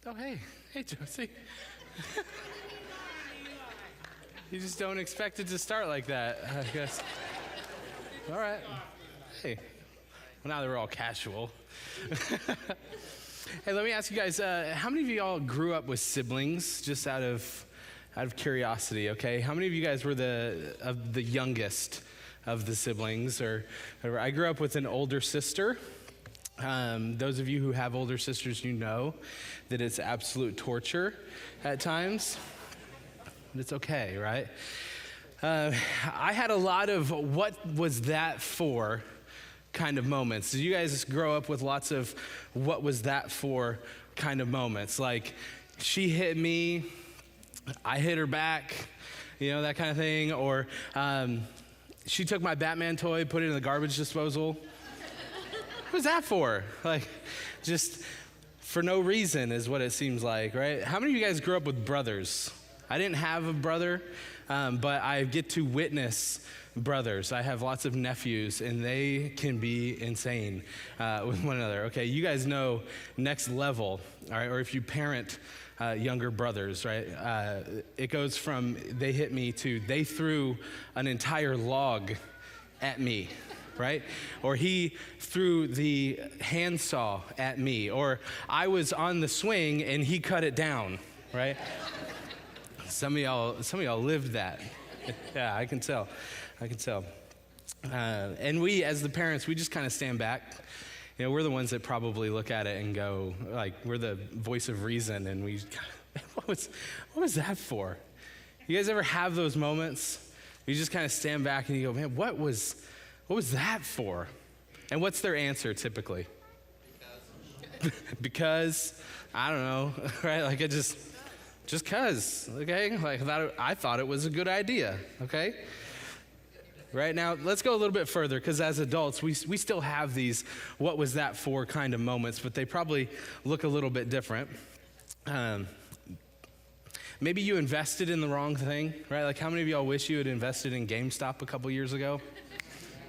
Oh, hey, Josie. You just don't expect it to start like that, I guess. All right. Hey, well, now that we're all casual. Hey, let me ask you guys, how many of you all grew up with siblings, just out of curiosity, okay? How many of you guys were the youngest of the siblings? Or I grew up with an older sister. Those of you who have older sisters, you know that it's absolute torture at times. But it's okay, right? I had a lot of what was that for kind of moments. Did you guys grow up with lots of what was that for kind of moments? Like, she hit me, I hit her back, that kind of thing. Or she took my Batman toy, put it in the garbage disposal. What was that for? Like, just for no reason is what it seems like, right? How many of you guys grew up with brothers? I didn't have a brother, but I get to witness brothers. I have lots of nephews, and they can be insane with one another. Okay, you guys know next level, all right? Or if you parent younger brothers, right? It goes from they hit me to they threw an entire log at me, right? Or he threw the handsaw at me. Or I was on the swing and he cut it down, right? Some of y'all lived that. Yeah, I can tell. And we, as the parents, we just kind of stand back. We're the ones that probably look at it and go, like, we're the voice of reason, and we, what was that for? You guys ever have those moments? You just kind of stand back and you go, man, what was that for? And what's their answer typically? Because, I don't know, right? Like, it just cause, okay? Like, I thought it was a good idea, okay? Right now, let's go a little bit further, because as adults, we still have these what was that for kind of moments, but they probably look a little bit different. Maybe you invested in the wrong thing, right? Like, how many of y'all wish you had invested in GameStop a couple years ago?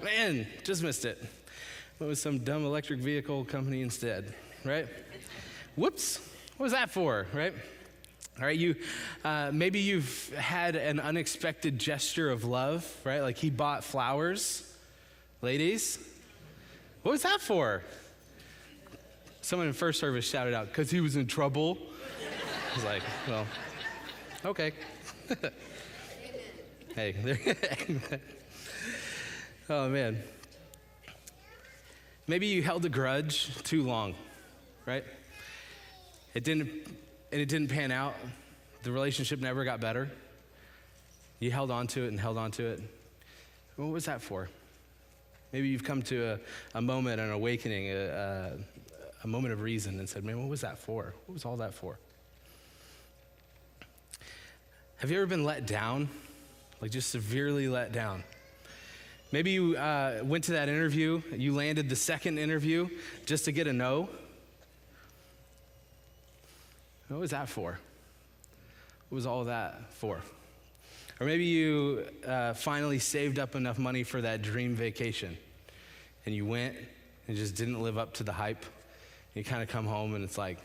Man, just missed it. Went with some dumb electric vehicle company instead, right? Whoops, what was that for, right? All right, maybe you've had an unexpected gesture of love, right? Like, he bought flowers. Ladies, what was that for? Someone in first service shouted out, because he was in trouble. I was like, well, okay. Hey, there. Oh, man. Maybe you held a grudge too long, right? It didn't pan out. The relationship never got better. You held on to it and held on to it. What was that for? Maybe you've come to a moment, an awakening, a moment of reason, and said, man, what was that for? What was all that for? Have you ever been let down? Like, just severely let down? Maybe you went to that interview, you landed the second interview just to get a no. What was that for? What was all that for? Or maybe you finally saved up enough money for that dream vacation, and you went and just didn't live up to the hype. You kind of come home and it's like,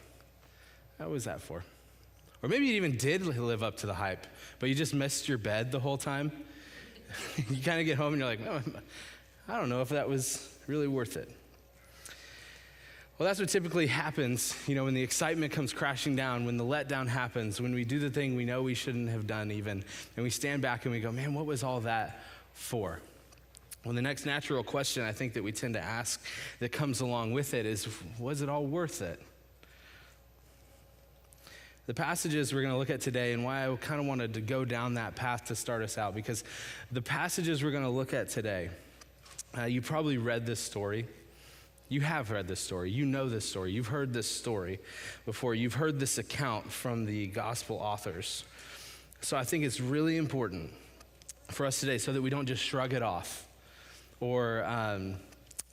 what was that for? Or maybe you even did live up to the hype, but you just missed your bed the whole time. You kind of get home and you're like, no, I don't know if that was really worth it. Well, that's what typically happens, when the excitement comes crashing down, when the letdown happens, when we do the thing we know we shouldn't have done even, and we stand back and we go, man, what was all that for? Well, the next natural question I think that we tend to ask that comes along with it is, was it all worth it? The passages we're going to look at today, and why I kind of wanted to go down that path to start us out, because the passages we're going to look at today, you probably read this story. You have read this story. You know this story. You've heard this story before. You've heard this account from the gospel authors. So I think it's really important for us today so that we don't just shrug it off or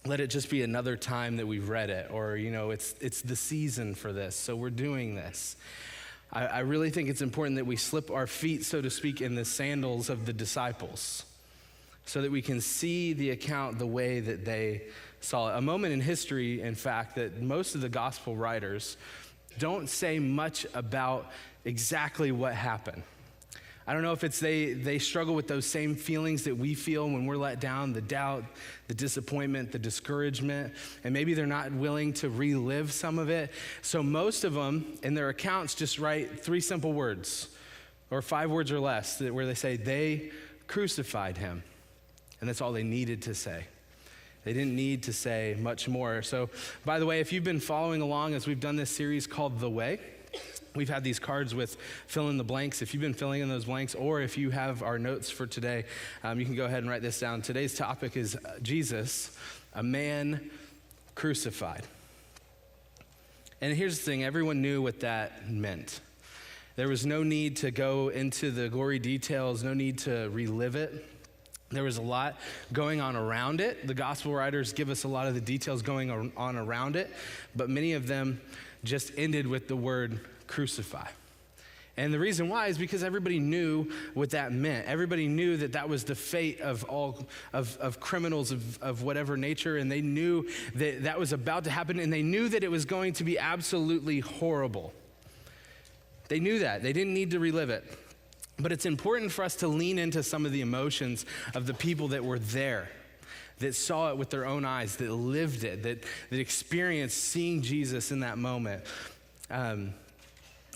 let it just be another time that we've read it, or, it's the season for this, so we're doing this. I really think it's important that we slip our feet, so to speak, in the sandals of the disciples so that we can see the account the way that they saw it. A moment in history, in fact, that most of the gospel writers don't say much about exactly what happened. I don't know if it's they struggle with those same feelings that we feel when we're let down, the doubt, the disappointment, the discouragement, and maybe they're not willing to relive some of it. So most of them in their accounts just write 3 simple words or 5 words or less where they say they crucified him. And that's all they needed to say. They didn't need to say much more. So, by the way, if you've been following along as we've done this series called The Way, we've had these cards with fill in the blanks. If you've been filling in those blanks, or if you have our notes for today, you can go ahead and write this down. Today's topic is Jesus, a man crucified. And here's the thing, everyone knew what that meant. There was no need to go into the gory details, no need to relive it. There was a lot going on around it. The gospel writers give us a lot of the details going on around it, but many of them just ended with the word crucify. And the reason why is because everybody knew what that meant. Everybody knew that that was the fate of all of criminals of whatever nature, and they knew that that was about to happen, and they knew that it was going to be absolutely horrible. They knew that. They didn't need to relive it. But it's important for us to lean into some of the emotions of the people that were there, that saw it with their own eyes, that lived it, that experienced seeing Jesus in that moment.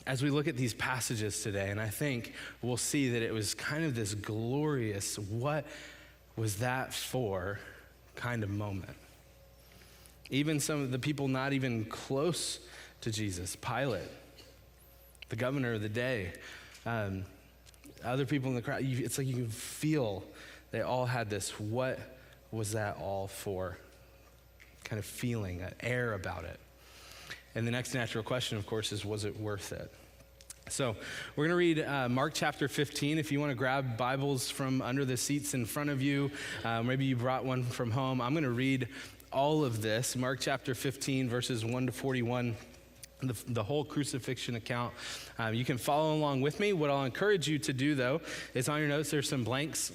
As we look at these passages today, and I think we'll see that it was kind of this glorious, what was that for kind of moment. Even some of the people not even close to Jesus, Pilate, the governor of the day, other people in the crowd, it's like you can feel they all had this, what was that all for kind of feeling, an air about it. And the next natural question, of course, is was it worth it? So we're going to read Mark chapter 15. If you want to grab Bibles from under the seats in front of you, maybe you brought one from home. I'm going to read all of this, Mark chapter 15, verses 1 to 41. The whole crucifixion account. You can follow along with me. What I'll encourage you to do, though, is on your notes, there's some blanks.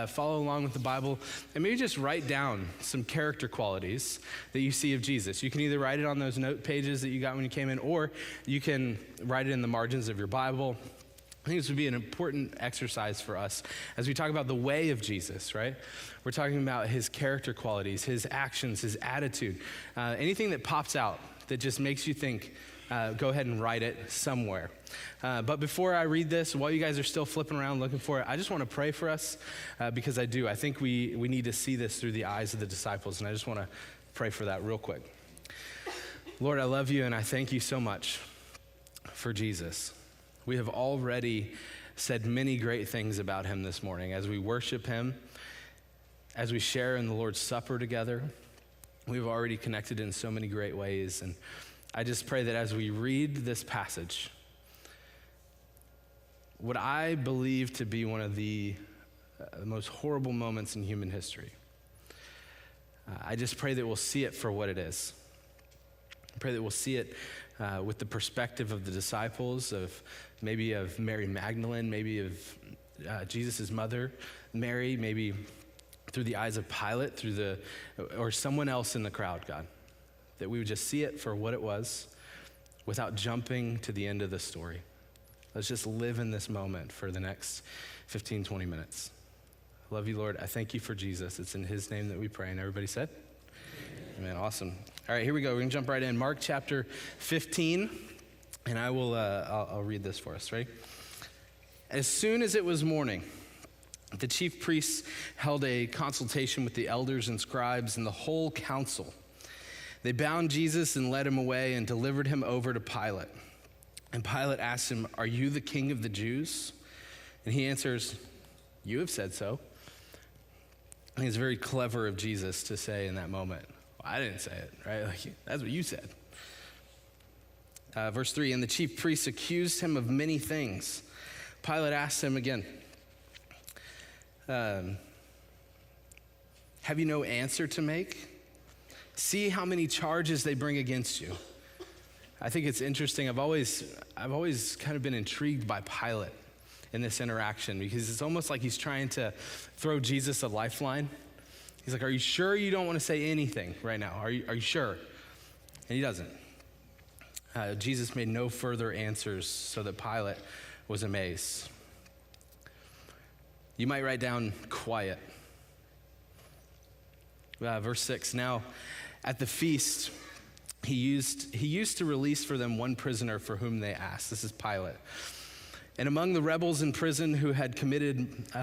Follow along with the Bible, and maybe just write down some character qualities that you see of Jesus. You can either write it on those note pages that you got when you came in, or you can write it in the margins of your Bible. I think this would be an important exercise for us as we talk about the way of Jesus, right? We're talking about his character qualities, his actions, his attitude, anything that pops out that just makes you think, go ahead and write it somewhere. But before I read this, while you guys are still flipping around looking for it, I just want to pray for us because I think we need to see this through the eyes of the disciples, and I just want to pray for that real quick. Lord, I love you, and I thank you so much for Jesus. We have already said many great things about him this morning as we worship him, as we share in the Lord's Supper together. We've already connected in so many great ways, and I just pray that as we read this passage, what I believe to be one of the most horrible moments in human history, I just pray that we'll see it for what it is. I pray that we'll see it with the perspective of the disciples, of Mary Magdalene, maybe of Jesus' mother, Mary, maybe through the eyes of Pilate, or someone else in the crowd, God. That we would just see it for what it was without jumping to the end of the story. Let's just live in this moment for the next 15, 20 minutes. I love you, Lord. I thank you for Jesus. It's in his name that we pray. And everybody said? Amen. Awesome. All right, here we go. We're going to jump right in. Mark chapter 15, and I'll read this for us, right? As soon as it was morning, the chief priests held a consultation with the elders and scribes and the whole council. They bound Jesus and led him away and delivered him over to Pilate. And Pilate asked him, "Are you the king of the Jews?" And he answers, "You have said so." I think it's very clever of Jesus to say in that moment, well, I didn't say it, right? Like, that's what you said. Verse 3, and the chief priests accused him of many things. Pilate asked him again, have you no answer to make? See how many charges they bring against you. I think it's interesting. I've always kind of been intrigued by Pilate in this interaction because it's almost like he's trying to throw Jesus a lifeline. He's like, are you sure you don't want to say anything right now? Are you sure? And he doesn't. Jesus made no further answers, so that Pilate was amazed. You might write down quiet. Verse 6, now at the feast, he used to release for them one prisoner for whom they asked. This is Pilate. And among the rebels in prison who had committed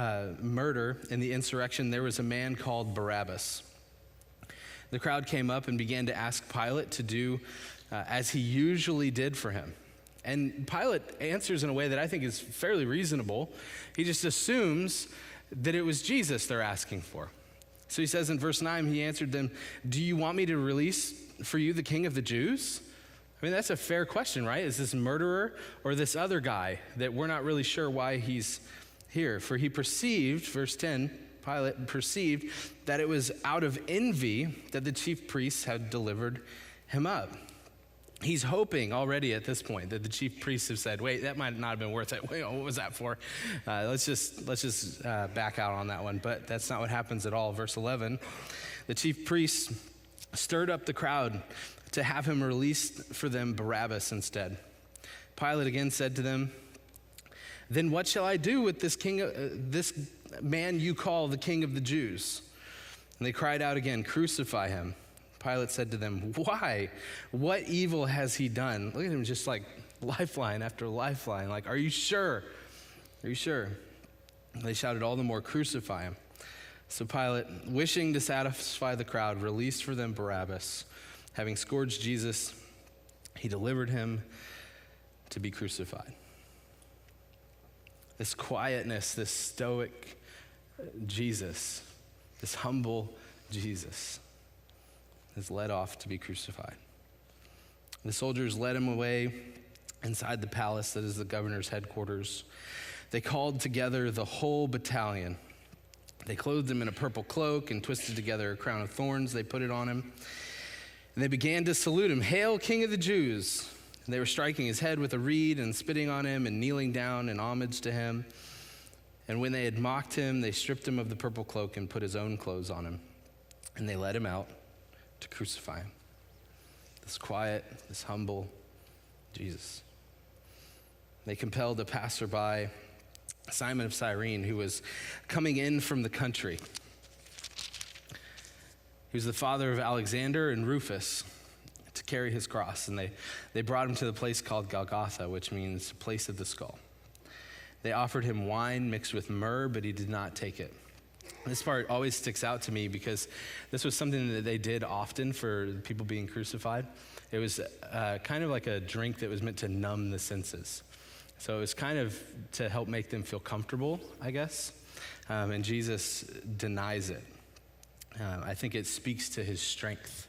murder in the insurrection, there was a man called Barabbas. The crowd came up and began to ask Pilate to do as he usually did for him. And Pilate answers in a way that I think is fairly reasonable. He just assumes that it was Jesus they're asking for. So he says in verse 9, he answered them, "Do you want me to release for you the king of the Jews?" I mean, that's a fair question, right? Is this murderer or this other guy that we're not really sure why he's here? For he perceived, verse 10, Pilate perceived that it was out of envy that the chief priests had delivered him up. He's hoping already at this point that the chief priests have said, wait, that might not have been worth it. Wait, what was that for? Let's just back out on that one. But that's not what happens at all. Verse 11, the chief priests stirred up the crowd to have him released for them Barabbas instead. Pilate again said to them, "Then what shall I do with this this man you call the king of the Jews?" And they cried out again, "Crucify him." Pilate said to them, "Why? What evil has he done?" Look at him, just like lifeline after lifeline. Like, are you sure? Are you sure? They shouted all the more, "Crucify him." So Pilate, wishing to satisfy the crowd, released for them Barabbas. Having scourged Jesus, he delivered him to be crucified. This quietness, this stoic Jesus, this humble Jesus is led off to be crucified. The soldiers led him away inside the palace that is the governor's headquarters. They called together the whole battalion. They clothed him in a purple cloak and twisted together a crown of thorns. They put it on him. And they began to salute him, "Hail, King of the Jews!" And they were striking his head with a reed and spitting on him and kneeling down in homage to him. And when they had mocked him, they stripped him of the purple cloak and put his own clothes on him. And they led him out to crucify him. This quiet, this humble Jesus. They compelled a passerby, Simon of Cyrene, who was coming in from the country. He was the father of Alexander and Rufus, to carry his cross. And they brought him to the place called Golgotha, which means place of the skull. They offered him wine mixed with myrrh, but he did not take it. This part always sticks out to me because this was something that they did often for people being crucified. It was kind of like a drink that was meant to numb the senses. So it was kind of to help make them feel comfortable, I guess. And Jesus denies it. I think it speaks to his strength.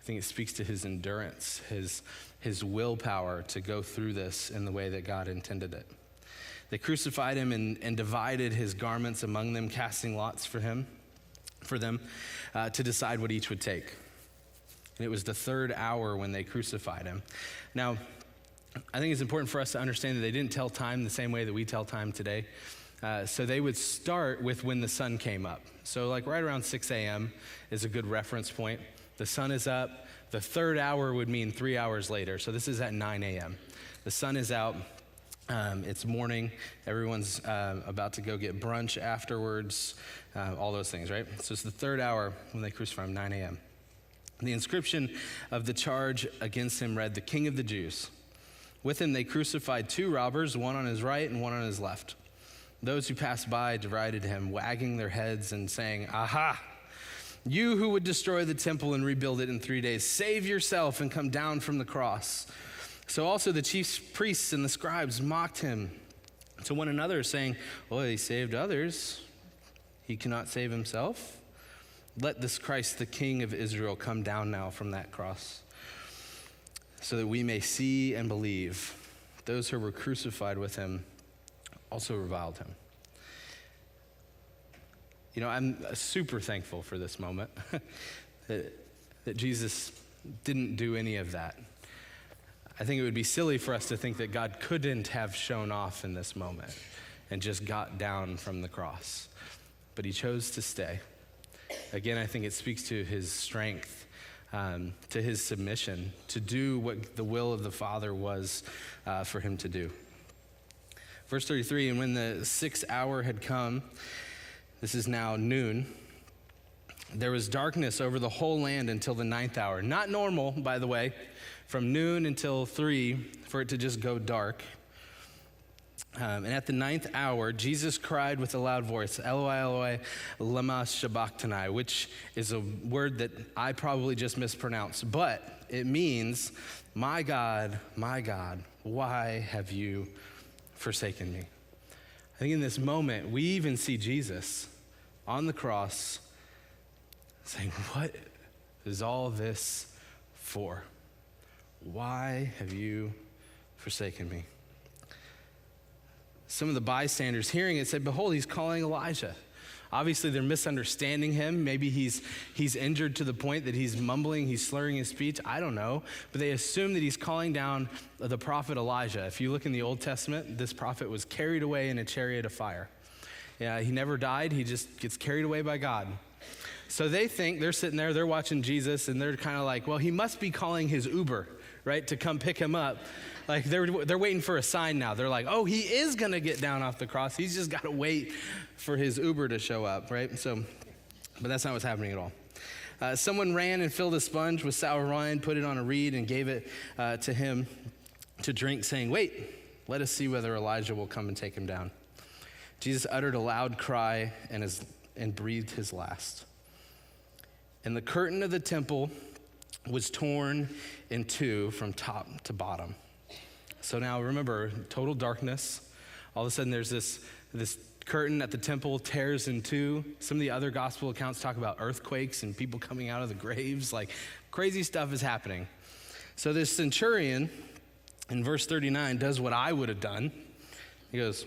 I think it speaks to his endurance, his willpower to go through this in the way that God intended it. They crucified him and divided his garments among them, casting lots for them to decide what each would take. And it was the third hour when they crucified him. Now, I think it's important for us to understand that they didn't tell time the same way that we tell time today. So they would start with when the sun came up. So like right around 6 a.m. is a good reference point. The sun is up. The third hour would mean 3 hours later. So this is at 9 a.m. The sun is out. It's morning. Everyone's about to go get brunch afterwards. All those things, right? So it's the third hour when they crucify him, 9 a.m. The inscription of the charge against him read, "The King of the Jews." With him they crucified two robbers, one on his right and one on his left. Those who passed by derided him, wagging their heads and saying, "Aha! You who would destroy the temple and rebuild it in 3 days, save yourself and come down from the cross." So also the chief priests and the scribes mocked him to one another, saying, "Well, he saved others. He cannot save himself. Let this Christ, the King of Israel, come down now from that cross, so that we may see and believe." Those who were crucified with him also reviled him. You know, I'm super thankful for this moment that Jesus didn't do any of that. I think it would be silly for us to think that God couldn't have shown off in this moment and just got down from the cross. But he chose to stay. Again, I think it speaks to his strength to his submission, to do what the will of the Father was for him to do. Verse 33, and when the 6th hour had come, this is now noon, there was darkness over the whole land until the 9th hour. Not normal, by the way, from noon until 3 for it to just go dark. And at the 9th hour, Jesus cried with a loud voice, Eloi, Eloi, lema sabachthani, which is a word that I probably just mispronounced, but it means, my God, why have you forsaken me? I think in this moment, we even see Jesus on the cross saying, what is all this for? Why have you forsaken me? Some of the bystanders hearing it said, behold, he's calling Elijah. Obviously, they're misunderstanding him. Maybe he's injured to the point that he's mumbling, he's slurring his speech. I don't know. But they assume that he's calling down the prophet Elijah. If you look in the Old Testament, this prophet was carried away in a chariot of fire. Yeah, he never died. He just gets carried away by God. So they think, they're sitting there, they're watching Jesus, and they're kind of like, well, he must be calling his Uber, right, to come pick him up. Like they're waiting for a sign now. They're like, oh, he is going to get down off the cross. He's just got to wait for his Uber to show up, right? So, but that's not what's happening at all. Someone ran and filled a sponge with sour wine, put it on a reed, and gave it to him to drink, saying, wait, let us see whether Elijah will come and take him down. Jesus uttered a loud cry and breathed his last. And the curtain of the temple was torn in two from top to bottom. So now remember, total darkness. All of a sudden there's this curtain at the temple tears in two. Some of the other gospel accounts talk about earthquakes and people coming out of the graves. Like crazy stuff is happening. So this centurion in verse 39 does what I would have done. He goes,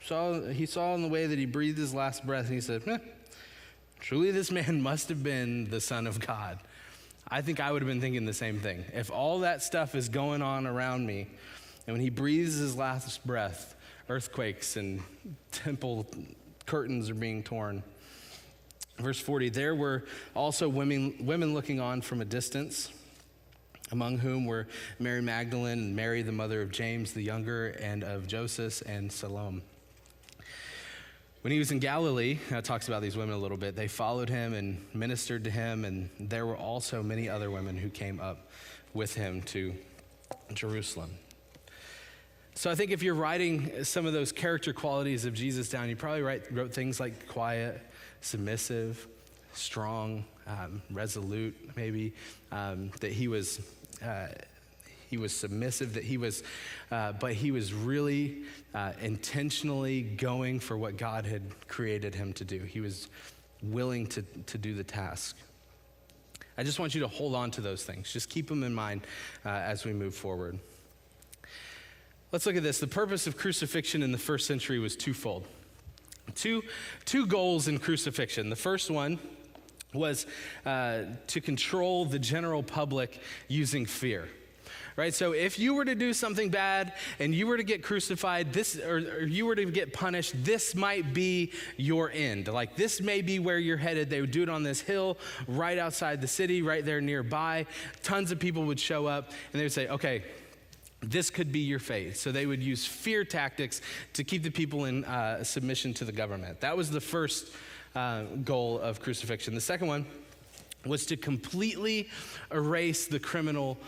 He saw in the way that he breathed his last breath, and he said, truly this man must have been the Son of God. I think I would have been thinking the same thing. If all that stuff is going on around me, and when he breathes his last breath, earthquakes and temple curtains are being torn. Verse 40, there were also women looking on from a distance, among whom were Mary Magdalene and Mary, the mother of James the younger, and of Joseph and Salome. When he was in Galilee, it talks about these women a little bit, they followed him and ministered to him, and there were also many other women who came up with him to Jerusalem. So I think if you're writing some of those character qualities of Jesus down, you probably wrote things like quiet, submissive, strong, resolute, maybe, that he was submissive, but he was really intentionally going for what God had created him to do. He was willing to do the task. I just want you to hold on to those things. Just keep them in mind as we move forward. Let's look at this. The purpose of crucifixion in the first century was twofold. Two goals in crucifixion. The first one was to control the general public using fear. Right, so if you were to do something bad and you were to get crucified, or you were to get punished, this might be your end. Like this may be where you're headed. They would do it on this hill right outside the city, right there nearby. Tons of people would show up and they would say, okay, this could be your fate. So they would use fear tactics to keep the people in submission to the government. That was the first goal of crucifixion. The second one was to completely erase the criminal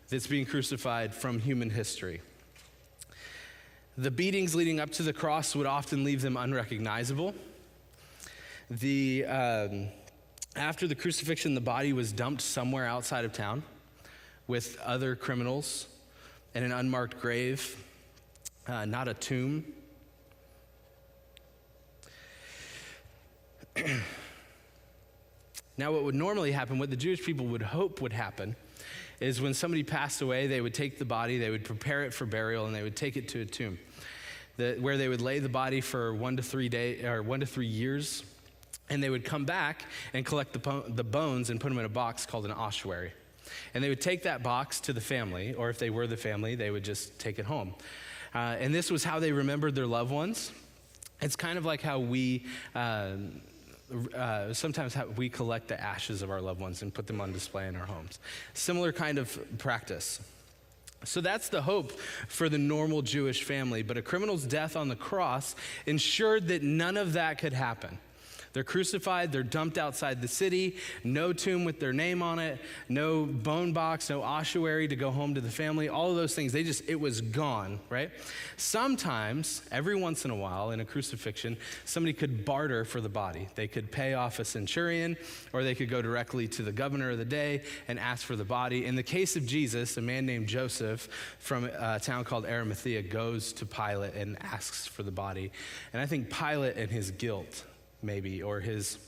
that's being crucified from human history. The beatings leading up to the cross would often leave them unrecognizable. After the crucifixion, the body was dumped somewhere outside of town with other criminals in an unmarked grave, not a tomb. Now, what would normally happen, what the Jewish people would hope would happen, is when somebody passed away, they would take the body, they would prepare it for burial, and they would take it to a tomb, where they would lay the body for 1 to 3 years, and they would come back and collect the bones and put them in a box called an ossuary. And they would take that box to the family, or if they were the family, they would just take it home. And this was how they remembered their loved ones. It's kind of like how we sometimes we collect the ashes of our loved ones and put them on display in our homes. Similar kind of practice. So that's the hope for the normal Jewish family, but a criminal's death on the cross ensured that none of that could happen. They're crucified, they're dumped outside the city, no tomb with their name on it, no bone box, no ossuary to go home to the family, all of those things, it was gone, right? Sometimes, every once in a while in a crucifixion, somebody could barter for the body. They could pay off a centurion, or they could go directly to the governor of the day and ask for the body. In the case of Jesus, a man named Joseph from a town called Arimathea goes to Pilate and asks for the body. And I think Pilate and his guilt, maybe, or his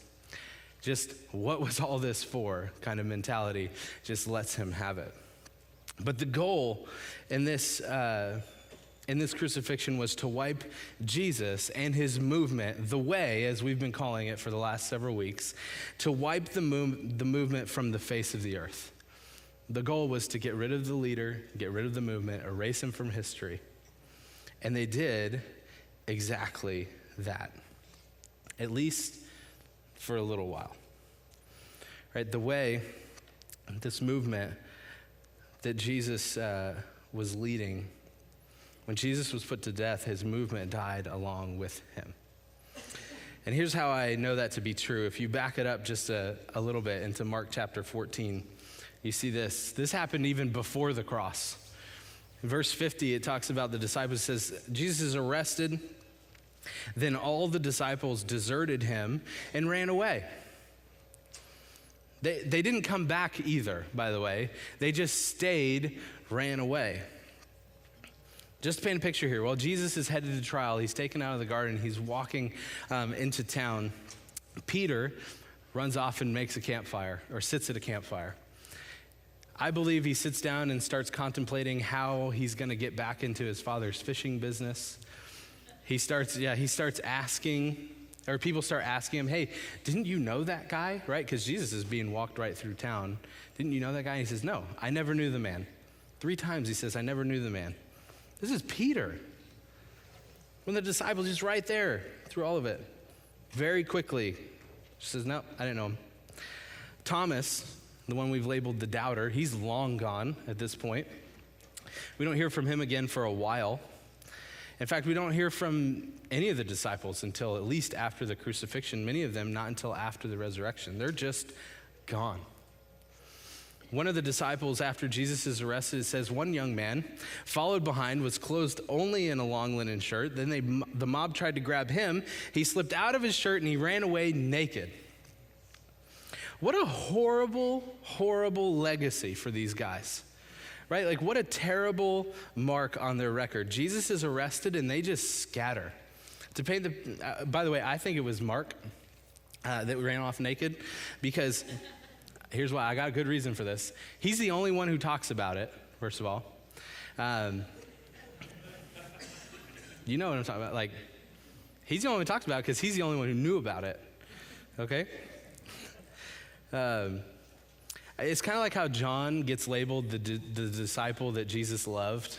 just what was all this for kind of mentality just lets him have it. But the goal in this crucifixion was to wipe Jesus and his movement, the way, as we've been calling it for the last several weeks, to wipe the movement from the face of the earth. The goal was to get rid of the leader, get rid of the movement, erase him from history. And they did exactly that. At least for a little while, right? The way, this movement that Jesus was leading, when Jesus was put to death, his movement died along with him. And here's how I know that to be true. If you back it up just a little bit into Mark chapter 14, you see this. This happened even before the cross. In verse 50, it talks about the disciples. It says, Jesus is arrested. Then all the disciples deserted him and ran away. They didn't come back either, by the way. They just stayed, ran away. Just to paint a picture here, while Jesus is headed to trial, he's taken out of the garden, he's walking into town. Peter runs off and makes a campfire, or sits at a campfire. I believe he sits down and starts contemplating how he's going to get back into his father's fishing business. He starts asking, or people start asking him, hey, didn't you know that guy, right? Because Jesus is being walked right through town. Didn't you know that guy? And he says, no, I never knew the man. 3 times he says, I never knew the man. This is Peter. When the disciples, just right there through all of it. Very quickly, she says, no, I didn't know him. Thomas, the one we've labeled the doubter, he's long gone at this point. We don't hear from him again for a while. In fact, we don't hear from any of the disciples until at least after the crucifixion. Many of them not until after the resurrection. They're just gone. One of the disciples, after Jesus is arrested, it says one young man followed behind, was clothed only in a long linen shirt. Then the mob tried to grab him. He slipped out of his shirt and he ran away naked. What a horrible, horrible legacy for these guys. Right? Like, what a terrible mark on their record. Jesus is arrested and they just scatter. To paint by the way, I think it was Mark that ran off naked, because here's why. I got a good reason for this. He's the only one who talks about it, first of all. You know what I'm talking about. Like, he's the only one who talks about it because he's the only one who knew about it. Okay? It's kind of like how John gets labeled the disciple that Jesus loved.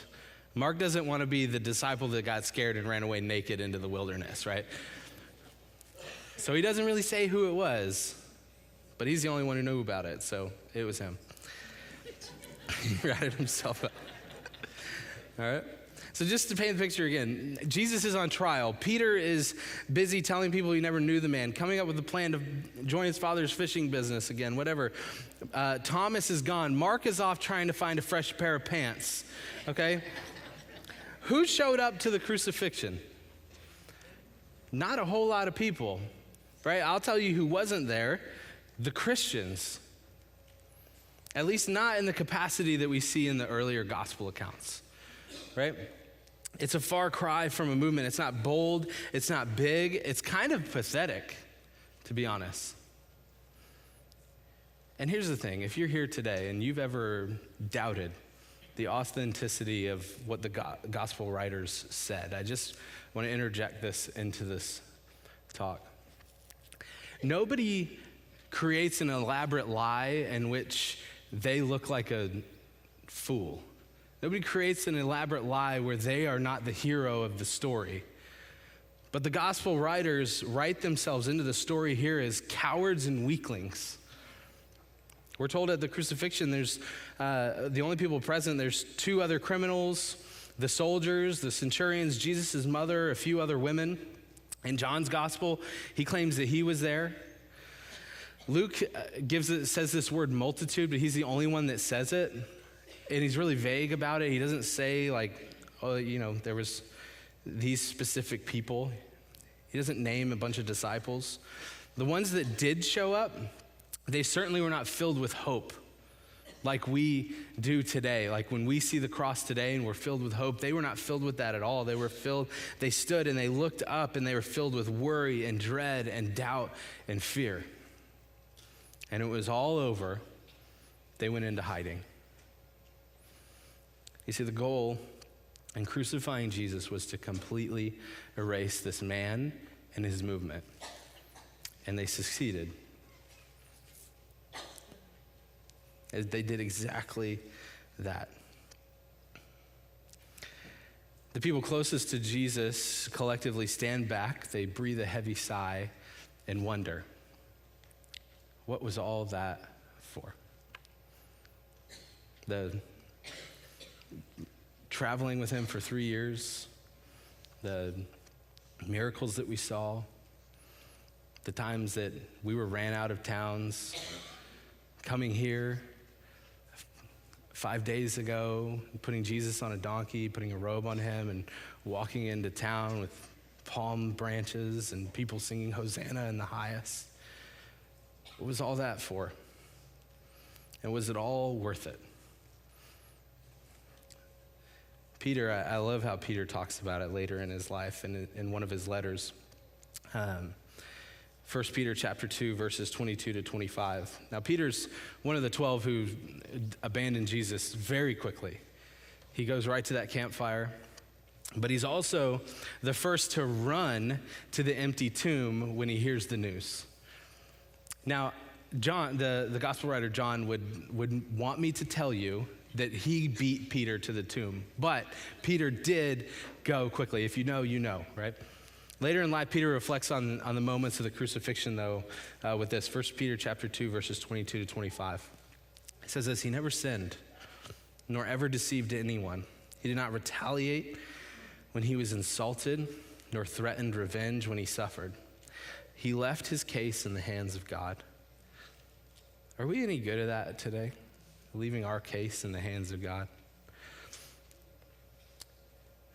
Mark doesn't want to be the disciple that got scared and ran away naked into the wilderness, right? So he doesn't really say who it was, but he's the only one who knew about it, so it was him. He ratted himself up. All right? So just to paint the picture again, Jesus is on trial. Peter is busy telling people he never knew the man, coming up with a plan to join his father's fishing business again, whatever. Thomas is gone. Mark is off trying to find a fresh pair of pants, okay? Who showed up to the crucifixion? Not a whole lot of people, right? I'll tell you who wasn't there. The Christians. At least not in the capacity that we see in the earlier gospel accounts, right? It's a far cry from a movement. It's not bold. It's not big. It's kind of pathetic, to be honest. And here's the thing. If you're here today and you've ever doubted the authenticity of what the gospel writers said, I just want to interject this into this talk. Nobody creates an elaborate lie in which they look like a fool. Nobody creates an elaborate lie where they are not the hero of the story. But the gospel writers write themselves into the story here as cowards and weaklings. We're told at the crucifixion, there's the only people present, there's two other criminals, the soldiers, the centurions, Jesus' mother, a few other women. In John's gospel, he claims that he was there. Luke says this word multitude, but he's the only one that says it. And he's really vague about it. He doesn't say like, oh, there was these specific people. He doesn't name a bunch of disciples. The ones that did show up, they certainly were not filled with hope like we do today. Like when we see the cross today and we're filled with hope, they were not filled with that at all. They stood and they looked up and they were filled with worry and dread and doubt and fear. And it was all over. They went into hiding. You see, the goal in crucifying Jesus was to completely erase this man and his movement. And they succeeded. They did exactly that. The people closest to Jesus collectively stand back, they breathe a heavy sigh and wonder, what was all that for? The traveling with him for 3 years, the miracles that we saw, the times that we were ran out of towns, coming here 5 days ago, putting Jesus on a donkey, putting a robe on him, and walking into town with palm branches and people singing Hosanna in the highest. What was all that for? And was it all worth it? Peter, I love how Peter talks about it later in his life and in one of his letters. 1 Peter chapter 2, verses 22 to 25. Now, Peter's one of the 12 who abandoned Jesus very quickly. He goes right to that campfire, but he's also the first to run to the empty tomb when he hears the news. Now, John, the gospel writer John would want me to tell you that he beat Peter to the tomb, but Peter did go quickly. If you know, you know, right? Later in life, Peter reflects on the moments of the crucifixion, though, with this. 1 Peter chapter 2, verses 22 to 25. It says this, he never sinned, nor ever deceived anyone. He did not retaliate when he was insulted, nor threatened revenge when he suffered. He left his case in the hands of God. Are we any good at that today? Leaving our case in the hands of God?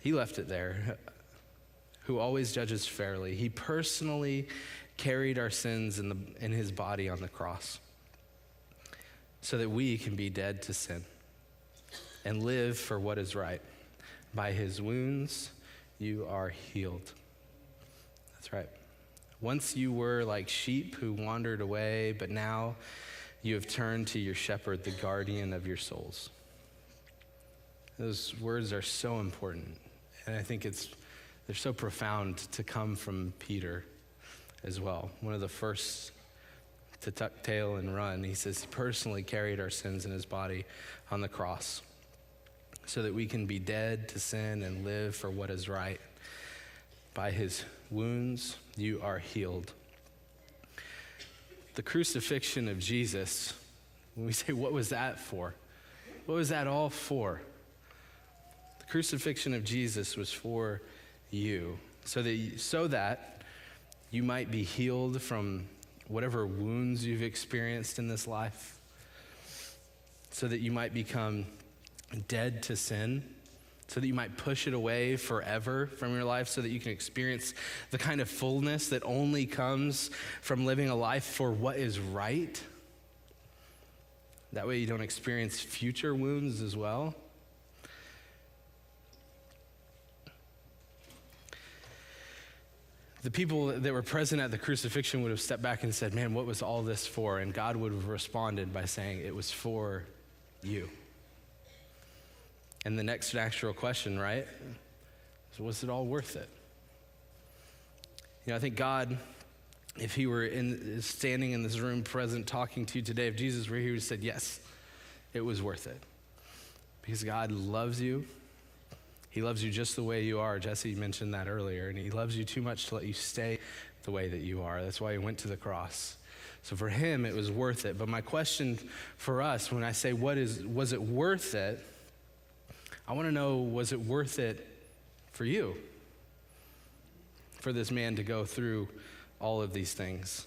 He left it there, who always judges fairly. He personally carried our sins in his body on the cross so that we can be dead to sin and live for what is right. By his wounds, you are healed. That's right. Once you were like sheep who wandered away, but now you have turned to your shepherd, the guardian of your souls. Those words are so important, and I think they're so profound to come from Peter as well. One of the first to tuck tail and run. He says he personally carried our sins in his body on the cross so that we can be dead to sin and live for what is right. By his wounds, you are healed. The crucifixion of Jesus, when we say, what was that for? What was that all for? The crucifixion of Jesus was for you, so that you might be healed from whatever wounds you've experienced in this life, so that you might become dead to sin, so that you might push it away forever from your life, so that you can experience the kind of fullness that only comes from living a life for what is right. That way you don't experience future wounds as well. The people that were present at the crucifixion would have stepped back and said, man, what was all this for? And God would have responded by saying, it was for you. And the next natural question, right? Was it all worth it? I think God, if he were standing in this room present talking to you today, if Jesus were here, he would have said, yes, it was worth it. Because God loves you. He loves you just the way you are. Jesse mentioned that earlier, and he loves you too much to let you stay the way that you are. That's why he went to the cross. So for him, it was worth it. But my question for us, when I say was it worth it, I want to know, was it worth it for you? For this man to go through all of these things?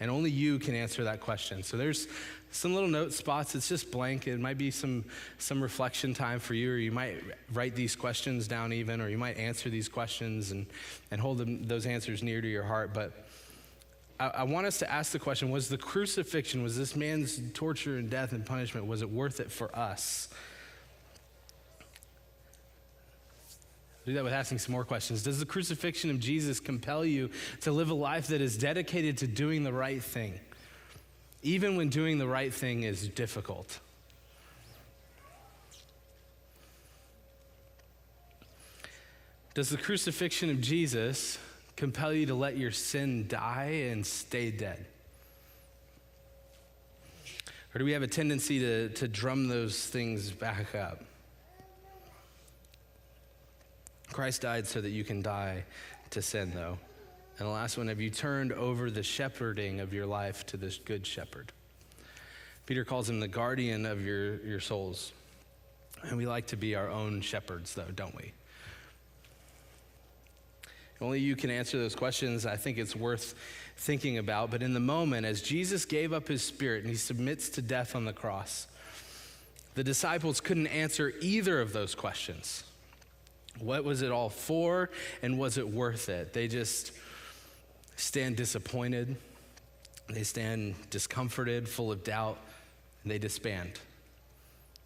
And only you can answer that question. So there's some little note spots. It's just blank. It might be some reflection time for you, or you might write these questions down even, or you might answer these questions and hold those answers near to your heart. But I want us to ask the question, was the crucifixion, was this man's torture and death and punishment, was it worth it for us? Do that with asking some more questions. Does the crucifixion of Jesus compel you to live a life that is dedicated to doing the right thing, even when doing the right thing is difficult? Does the crucifixion of Jesus compel you to let your sin die and stay dead? Or do we have a tendency to drum those things back up? Christ died so that you can die to sin, though. And the last one, have you turned over the shepherding of your life to this good shepherd? Peter calls him the guardian of your souls. And we like to be our own shepherds, though, don't we? Only you can answer those questions. I think it's worth thinking about. But in the moment, as Jesus gave up his spirit and he submits to death on the cross, the disciples couldn't answer either of those questions. What was it all for, and was it worth it? They just stand disappointed. They stand discomforted, full of doubt, and they disband.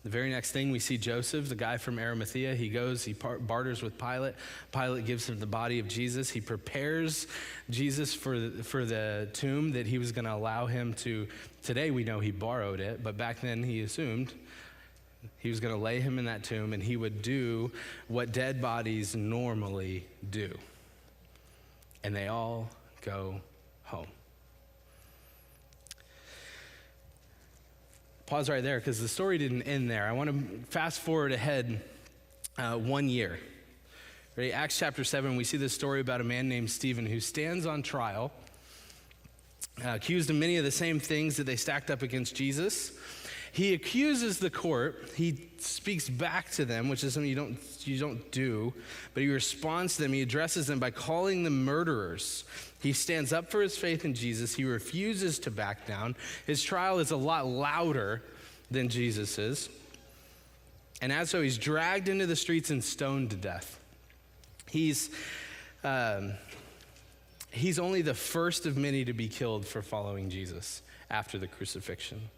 The very next thing, we see Joseph, the guy from Arimathea. He goes, he barters with Pilate. Pilate gives him the body of Jesus. He prepares Jesus for the tomb that he was going to allow him to. Today we know he borrowed it, but back then he assumed he was going to lay him in that tomb, and he would do what dead bodies normally do. And they all go home. Pause right there, because the story didn't end there. I want to fast forward ahead 1 year. Ready? Acts chapter 7, we see this story about a man named Stephen who stands on trial, accused of many of the same things that they stacked up against Jesus. He accuses the court. He speaks back to them, which is something you don't do, but he responds to them. He addresses them by calling them murderers. He stands up for his faith in Jesus. He refuses to back down. His trial is a lot louder than Jesus's. And as so, he's dragged into the streets and stoned to death. He's only the first of many to be killed for following Jesus after the crucifixion.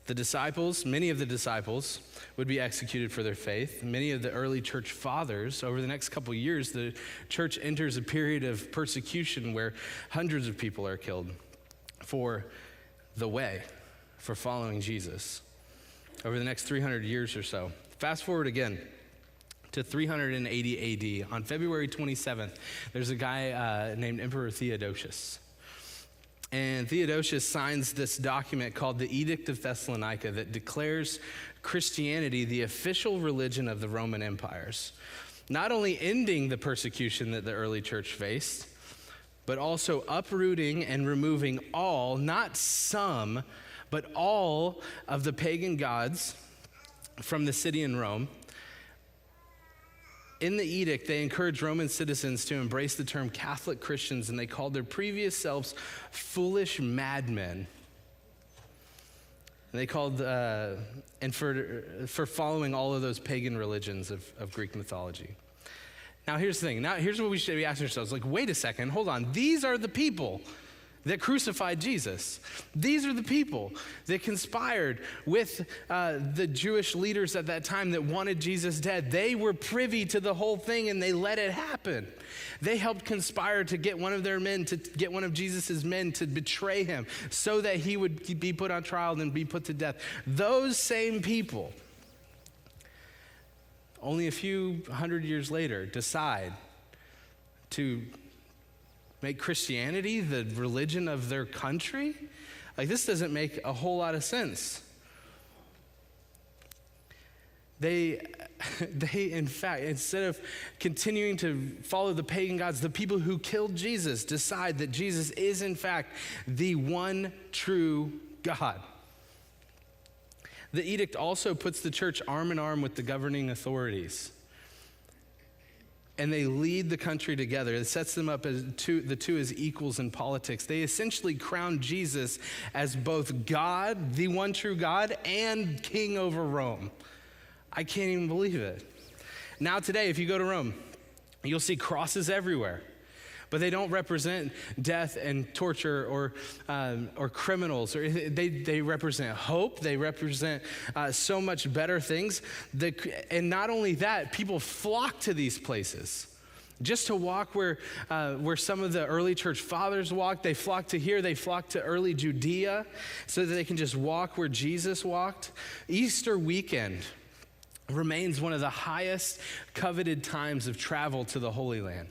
The disciples, many of the disciples, would be executed for their faith. Many of the early church fathers, over the next couple years, the church enters a period of persecution where hundreds of people are killed for the way, for following Jesus, over the next 300 years or so. Fast forward again to 380 AD. On February 27th, there's a guy named Emperor Theodosius. And Theodosius signs this document called the Edict of Thessalonica that declares Christianity the official religion of the Roman empires, not only ending the persecution that the early church faced, but also uprooting and removing all, not some, but all of the pagan gods from the city in Rome. In the edict, they encouraged Roman citizens to embrace the term Catholic Christians, and they called their previous selves foolish madmen. And they called, and for following all of those pagan religions of Greek mythology. Now here's the thing. Now here's what we should be asking ourselves. Like, wait a second, hold on. These are the people that crucified Jesus. These are the people that conspired with the Jewish leaders at that time that wanted Jesus dead. They were privy to the whole thing, and they let it happen. They helped conspire to get one of their men, to get one of Jesus's men to betray him so that he would be put on trial and be put to death. Those same people, only a few hundred years later, decide to make Christianity the religion of their country? Like, this doesn't make a whole lot of sense. They in fact, instead of continuing to follow the pagan gods, the people who killed Jesus decide that Jesus is in fact the one true God. The edict also puts the church arm in arm with the governing authorities. And they lead the country together. It sets them up as the two as equals in politics. They essentially crown Jesus as both God, the one true God, and king over Rome. I can't even believe it. Now today, if you go to Rome, you'll see crosses everywhere. But they don't represent death and torture or criminals. Or they represent hope. They represent so much better things. And not only that, people flock to these places. Just to walk where some of the early church fathers walked. They flocked to here. They flocked to early Judea so that they can just walk where Jesus walked. Easter weekend remains one of the highest coveted times of travel to the Holy Land.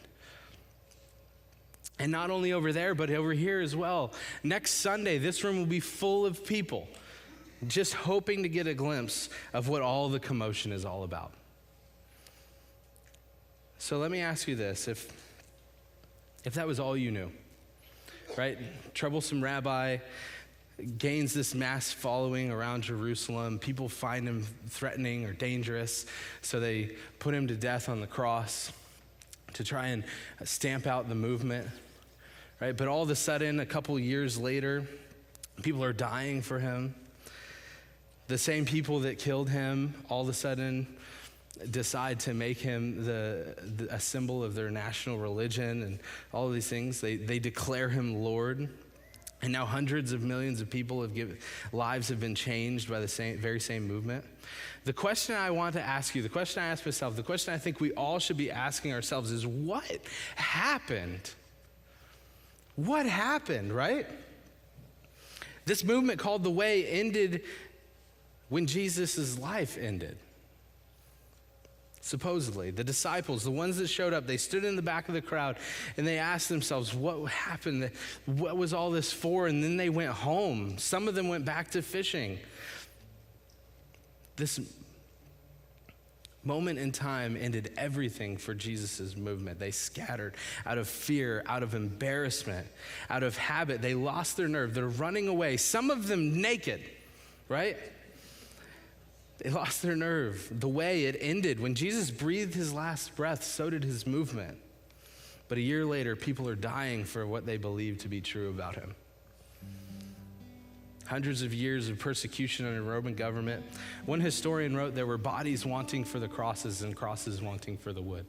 And not only over there, but over here as well. Next Sunday, this room will be full of people just hoping to get a glimpse of what all the commotion is all about. So let me ask you this. If that was all you knew, right? Troublesome rabbi gains this mass following around Jerusalem. People find him threatening or dangerous, so they put him to death on the cross to try and stamp out the movement, right? But all of a sudden, a couple years later, people are dying for him. The same people that killed him all of a sudden decide to make him a symbol of their national religion and all of these things. They declare him Lord. And now hundreds of millions of people lives have been changed by the very same movement. The question I want to ask you, the question I ask myself, the question I think we all should be asking ourselves is, what happened? What happened, right? This movement called the Way ended when Jesus' life ended. Supposedly, the disciples, the ones that showed up, they stood in the back of the crowd and they asked themselves, what happened? What was all this for? And then they went home. Some of them went back to fishing. This moment in time ended everything for Jesus' movement. They scattered out of fear, out of embarrassment, out of habit. They lost their nerve. They're running away, some of them naked, right? They lost their nerve. The way it ended. When Jesus breathed his last breath, so did his movement. But a year later, people are dying for what they believe to be true about him. Hundreds of years of persecution under Roman government. One historian wrote there were bodies wanting for the crosses and crosses wanting for the wood,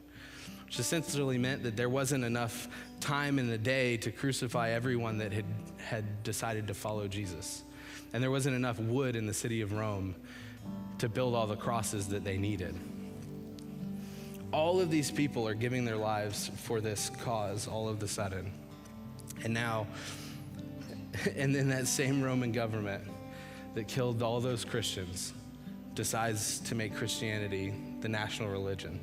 which essentially meant that there wasn't enough time in the day to crucify everyone that had decided to follow Jesus. And there wasn't enough wood in the city of Rome to build all the crosses that they needed. All of these people are giving their lives for this cause all of a sudden. And now, and then that same Roman government that killed all those Christians decides to make Christianity the national religion.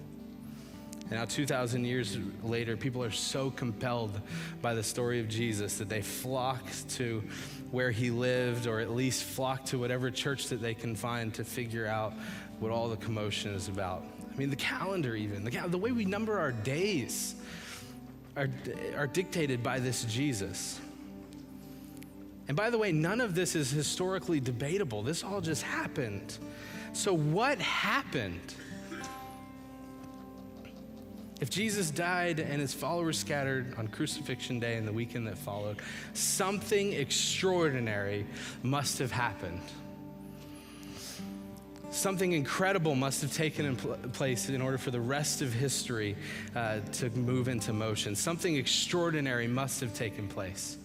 And now 2,000 years later, people are so compelled by the story of Jesus that they flock to where he lived, or at least flock to whatever church that they can find to figure out what all the commotion is about. I mean, the calendar even, the way we number our days are dictated by this Jesus. And by the way, none of this is historically debatable. This all just happened. So what happened? If Jesus died and his followers scattered on crucifixion day and the weekend that followed, something extraordinary must have happened. Something incredible must have taken place in order for the rest of history to move into motion. Something extraordinary must have taken place.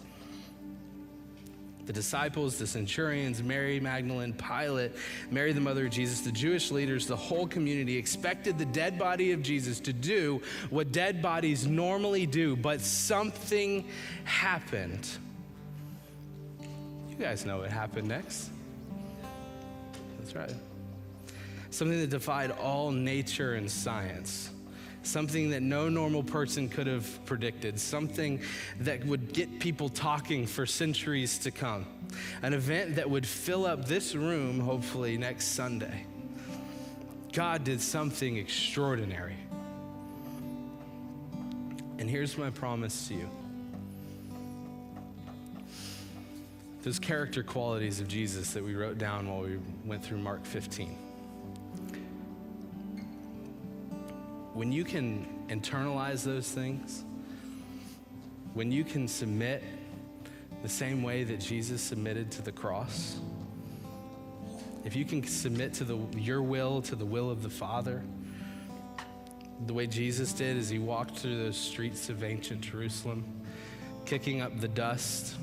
The disciples, the centurions, Mary Magdalene, Pilate, Mary the mother of Jesus, the Jewish leaders, the whole community expected the dead body of Jesus to do what dead bodies normally do, but something happened. You guys know what happened next. That's right. Something that defied all nature and science. Something that no normal person could have predicted, something that would get people talking for centuries to come, an event that would fill up this room hopefully next Sunday. God did something extraordinary. And here's my promise to you. Those character qualities of Jesus that we wrote down while we went through Mark 15. When you can internalize those things, when you can submit the same way that Jesus submitted to the cross, if you can submit to your will to the will of the Father, the way Jesus did as he walked through those streets of ancient Jerusalem, kicking up the dust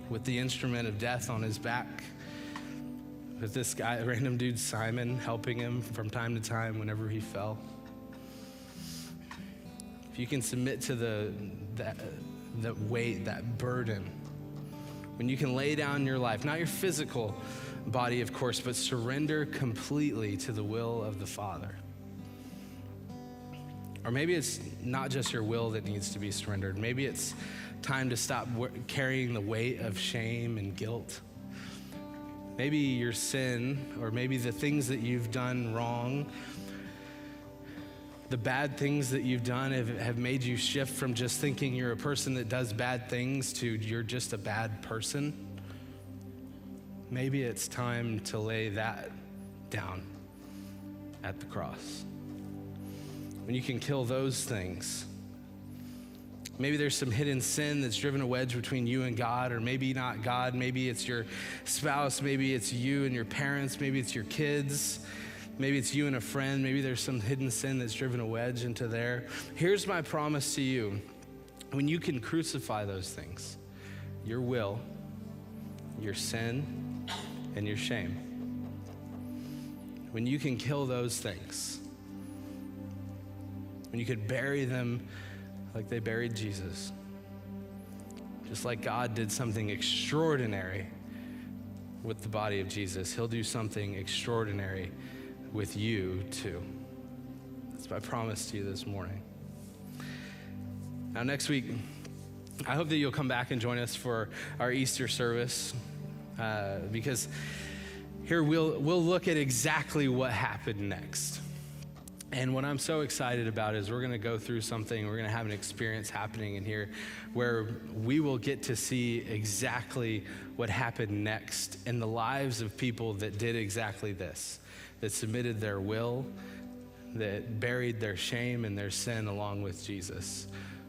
with the instrument of death on his back, with this guy, random dude Simon, helping him from time to time whenever he fell. If you can submit to the weight, that burden, when you can lay down your life, not your physical body, of course, but surrender completely to the will of the Father. Or maybe it's not just your will that needs to be surrendered. Maybe it's time to stop carrying the weight of shame and guilt. Maybe your sin, or maybe the things that you've done wrong, the bad things that you've done have made you shift from just thinking you're a person that does bad things to you're just a bad person. Maybe it's time to lay that down at the cross. When you can kill those things, maybe there's some hidden sin that's driven a wedge between you and God, or maybe not God. Maybe it's your spouse. Maybe it's you and your parents. Maybe it's your kids. Maybe it's you and a friend. Maybe there's some hidden sin that's driven a wedge into there. Here's my promise to you. When you can crucify those things, your will, your sin, and your shame, when you can kill those things, when you could bury them like they buried Jesus, just like God did something extraordinary with the body of Jesus, he'll do something extraordinary with you too. That's my promise to you this morning. Now next week, I hope that you'll come back and join us for our Easter service, because here we'll look at exactly what happened next. And what I'm so excited about is we're going to go through something, we're going to have an experience happening in here where we will get to see exactly what happened next in the lives of people that did exactly this, that submitted their will, that buried their shame and their sin along with Jesus,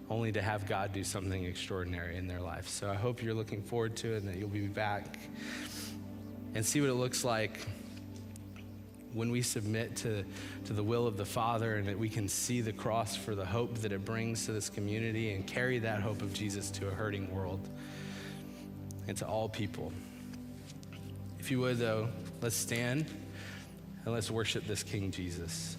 only to have God do something extraordinary in their life. So I hope you're looking forward to it and that you'll be back and see what it looks like when we submit to the will of the Father, and that we can see the cross for the hope that it brings to this community and carry that hope of Jesus to a hurting world and to all people. If you would, though, let's stand and let's worship this King Jesus.